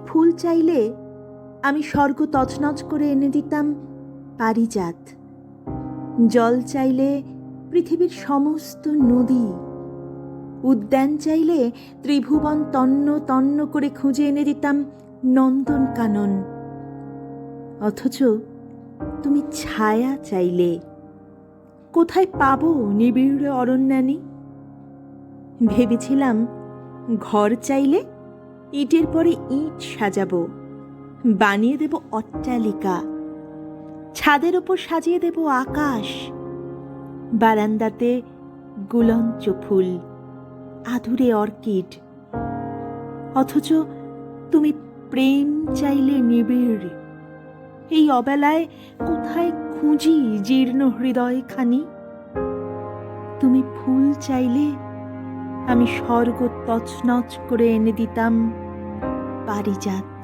ফুল চাইলে আমি স্বর্গ তছনছ করে এনে দিতাম পারিজাত। জল চাইলে পৃথিবীর সমস্ত নদী। উদ্যান চাইলে ত্রিভুবন তন্ন তন্ন করে খুঁজে এনে দিতাম নন্দনকানন। অথচ তুমি ছায়া চাইলে কোথায় পাবো নিবিড় অরণ্যানী? ভেবেছিলাম ঘর চাইলে ইটের পরে ইট সাজাবো, বানিয়ে দেব অট্টালিকা, ছাদের ওপর সাজিয়ে দেব আকাশ, বারান্দাতে গুলঞ্চ ফুল, আধুরে অর্কিড। অথচ তুমি প্রেম চাইলে নিবিড়। এই অবেলায় কোথায় খুঁজি জীর্ণ হৃদয় খানি? তুমি ফুল চাইলে আমি স্বর্গ তছনছ করে এনে দিতাম পারিজাত।